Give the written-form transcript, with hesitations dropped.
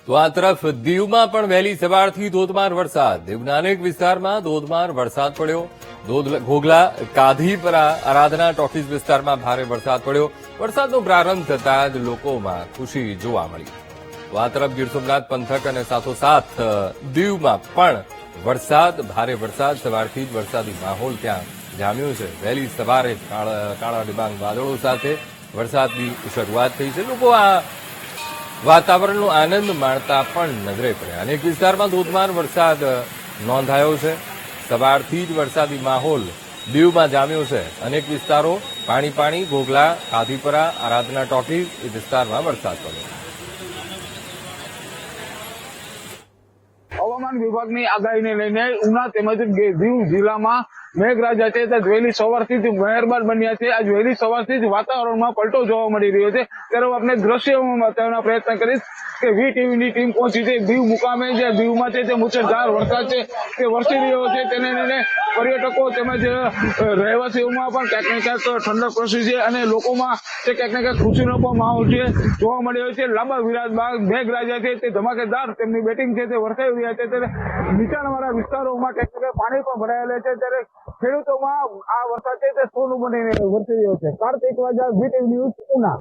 તો આ તરફ દીવમાં પણ વહેલી સવારથી ધોધમાર વરસાદ. દીવના અનેક વિસ્તારમાં ધોધમાર વરસાદ પડ્યો. ઘોઘલા, કાધીપરા, આરાધના ટોકીઝ વિસ્તારમાં ભારે વરસાદ પડ્યો. વરસાદનો પ્રારંભ થતાં જ લોકોમાં ખુશી જોવા મળી. તો આ તરફ ગીર સોમનાથ પંથક અને સાથોસાથ દીવમાં પણ ભારે વરસાદ, સવારથી જ વરસાદી માહોલ ત્યાં જામ્યો છે. વહેલી સવારે કાળા ડિબાંગ વાદળો સાથે વરસાદની શરૂઆત થઈ છે. લોકો આ વાતાવરણનો આનંદ માણતા પણ નજરે પડ્યા. અનેક વિસ્તારમાં ધોધમાર વરસાદ નોંધાયો છે. સવારથી જ વરસાદી માહોલ દીવમાં જામ્યો છે. અનેક વિસ્તારો પાણી, ઘોઘલા, કાધીપરા, આરાધના ટોકીઝ એ વિસ્તારમાં વરસાદ પડ્યો. હવામાન વિભાગની આગાહીને લઈને ઉના તેમજ દીવ જિલ્લામાં મેઘરાજા છે તે વહેલી સવારથી જ મહેરબાન બન્યા છે. આજ વહેલી સવારથી જ વાતાવરણમાં પલટો જોવા મળી રહ્યો છે. ત્યારે આપણે દ્રશ્યોમાં બતાવવાનો પ્રયત્ન કરીશ કે વીટીવીની ટીમ પહોંચી છે દીવ મુકામે. જે દીવમાં છે તે મુશળધાર વરસાદ છે તે વરસી રહ્યો છે. તેને લઈને પર્યટકો તેમજ રહેવાસીઓમાં પણ ક્યાંક ને ક્યાંક ઠંડક પ્રસરી છે અને લોકોમાં તે ક્યાંક ને ક્યાંક ખુશીનો પણ માહોલ છે જોવા મળી રહ્યો છે. લાંબા વિરાટ બાદ મેઘરાજા છે તે ધમાકેદાર તેમની બેટિંગ છે તે વરસાઈ રહ્યા છે. ત્યારે નીચાણવાળા વિસ્તારોમાં ક્યાંક ને ક્યાંક પાણી પણ ભરાયેલા છે. ત્યારે ખેડૂતોમાં આ વરસાદ છે તે સોનું બનીને વરસી રહ્યો છે. કાર્તિક વાજા, વીટીવી ન્યૂઝ, ઉના.